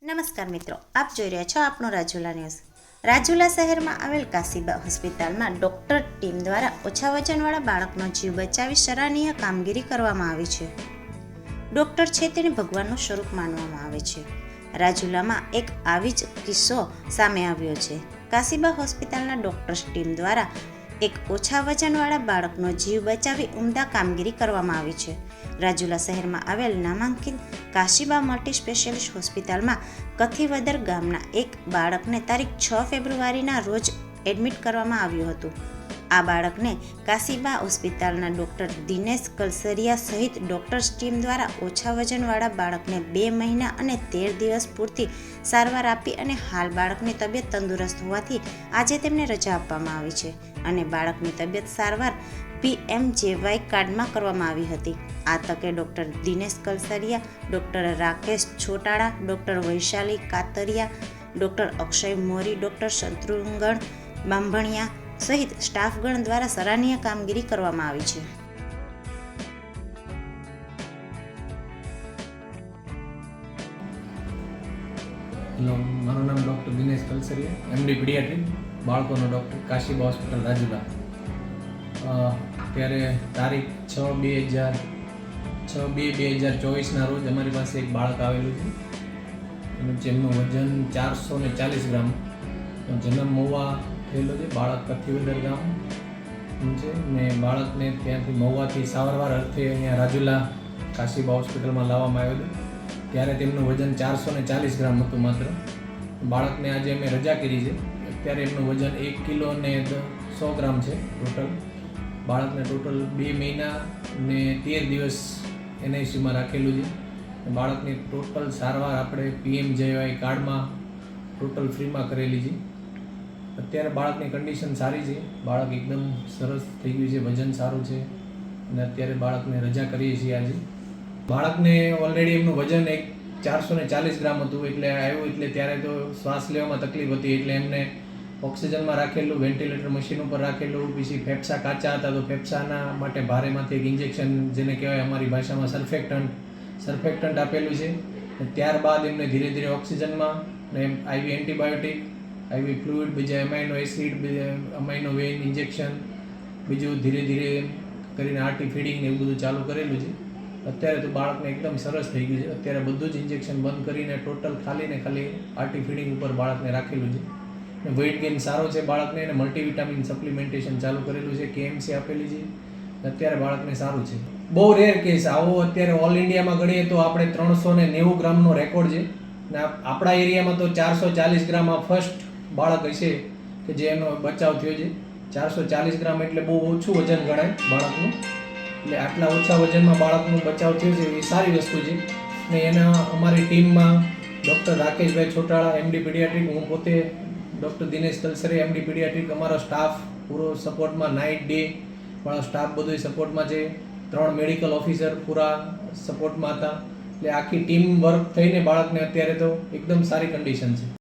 નમસ્કાર મિત્રો, આપ જોઈ રહ્યા છો આપણો રાજુલા ન્યૂઝ। રાજુલા શહેરમાં આવેલ કાશીબા હોસ્પિટલમાં ડોક્ટર ટીમ દ્વારા ઓછા વજનવાળા બાળકનો જીવ બચાવી સરાહનીય કામગીરી કરવામાં આવી છે। ડોક્ટર છે તેને ભગવાનનું સ્વરૂપ માનવામાં આવે છે। રાજુલામાં એક આવી જ કિસ્સો સામે આવ્યો છે। કાશીબા હોસ્પિટલના ડોક્ટર્સ ટીમ દ્વારા એક ઓછા વજનવાળા બાળકનો જીવ બચાવી ઉમદા કામગીરી કરવામાં આવી છે। રાજુલા શહેરમાં આવેલ નામાંકિત કાશીબા મલ્ટી સ્પેશિયાલિસ્ટ હોસ્પિટલમાં કથીવદર ગામના એક બાળકને તારીખ 6 ફેબ્રુઆરીના રોજ એડમિટ કરવામાં આવ્યું હતું। આ બાળકને કાશીબા હોસ્પિટલના ડૉક્ટર દિનેશ કલસરિયા સહિત ડૉક્ટર્સ ટીમ દ્વારા ઓછા વજનવાળા બાળકને 2 મહિના અને 13 દિવસ પૂરતી સારવાર આપી અને હાલ બાળકની તબિયત તંદુરસ્ત હોવાથી આજે તેમને રજા આપવામાં આવી છે અને બાળકની તબિયત સારવાર PMJY કાર્ડમાં કરવામાં આવી હતી। આ તકે doctor Dinesh Kalsariya, doctor Rakesh Chhotala, doctor Vaishali Katariya, doctor Akshay Mori, doctor Shatrughna Bambhaniya સહિત સ્ટાફગણ દ્વારા સરાહનીય કામગીરી કરવામાં આવી છે। હેલો, મારું નામ doctor Dinesh Kalsariya, MD paediatric, બાળકોનો ડૉક્ટર, કાશીબા હોસ્પિટલ રાજુલા। ત્યારે તારીખ 6/2/2024ના રોજ અમારી પાસે એક બાળક આવેલું છે, જેમનું વજન 440 ગ્રામ, જન્મ મહુવા થયેલો છે। બાળક કથીવદર ગામ છે ને બાળકને ત્યાંથી મહુવાથી સારવાર અર્થે અહીંયા રાજુલા કાશીબા હોસ્પિટલમાં લાવવામાં આવેલું। ત્યારે તેમનું વજન 440 ગ્રામ હતું માત્ર। બાળકને આજે અમે રજા કરી છે। અત્યારે એમનું વજન 1 કિલો અને 100 ગ્રામ છે ટોટલ। બાળકને ટોટલ 2 મહિના ને 13 દિવસ NICUમાં રાખેલું છે। બાળકની ટોટલ સારવાર આપણે PMJY કાર્ડમાં ટોટલ ફ્રીમાં કરેલી છે। અત્યારે બાળકની કન્ડિશન સારી છે, બાળક એકદમ સરસ થઈ ગયું છે, વજન સારું છે અને અત્યારે બાળકને રજા કરીએ છીએ આજે। બાળકને ઓલરેડી એમનું વજન 440 ગ્રામ હતું, એટલે આવ્યું એટલે ત્યારે તો શ્વાસ લેવામાં તકલીફ હતી, એટલે એમને ઓક્સિજનમાં રાખેલું, વેન્ટિલેટર મશીન ઉપર રાખેલું, પછી ફેફસા કાચા હતા તો ફેફસાના માટે ભારેમાંથી એક ઇન્જેક્શન, જેને કહેવાય અમારી ભાષામાં સર્ફેક્ટન્ટ આપેલું છે। ત્યારબાદ એમને ધીરે ધીરે ઓક્સિજનમાં ને IV એન્ટીબાયોટિક, IV ફ્લુઇડ, બીજા એમાઇનો એસિડ, અમાઇનો વેઇન ઇન્જેક્શન, બીજું ધીરે ધીરે કરીને RT ફીડિંગ ને એવું બધું ચાલુ કરેલું છે। અત્યારે તો બાળકને એકદમ સરસ થઈ ગયું છે। અત્યારે બધું જ ઇન્જેક્શન બંધ કરીને ટોટલ ખાલી RT ફીડિંગ ઉપર બાળકને રાખેલું છે। વેઇટ ગેઇન સારો છે બાળકને, અને મલ્ટીવિટામિન સપ્લિમેન્ટેશન ચાલુ કરેલું છે, KMC આપેલી છે। અત્યારે બાળકને સારું છે। બહુ રેર કેસ આવો અત્યારે ઓલ ઇન્ડિયામાં ગણીએ તો આપણે 390 ગ્રામનો રેકોર્ડ છે ને આપણા એરિયામાં તો 440 ગ્રામમાં ફર્સ્ટ બાળક હશે કે જેનો બચાવ થયો છે। 440 ગ્રામ એટલે બહુ ઓછું વજન ગણાય બાળકનું, એટલે આટલા ઓછા વજનમાં બાળકનો બચાવ થયો છે એ સારી વસ્તુ છે। ને એના અમારી ટીમમાં ડૉક્ટર રાકેશભાઈ છોટાળા, MD પીડિયાટ્રિક, હું પોતે doctor Dinesh Kalsariya, MD paediatric, અમારો સ્ટાફ પૂરો સપોર્ટમાં, નાઇટ ડે વાળો સ્ટાફ બધો સપોર્ટમાં છે। 3 મેડિકલ ઓફિસર પૂરા સપોર્ટમાં હતા, એટલે આખી ટીમ વર્ક થઈને બાળકને અત્યારે તો એકદમ સારી કન્ડિશન છે।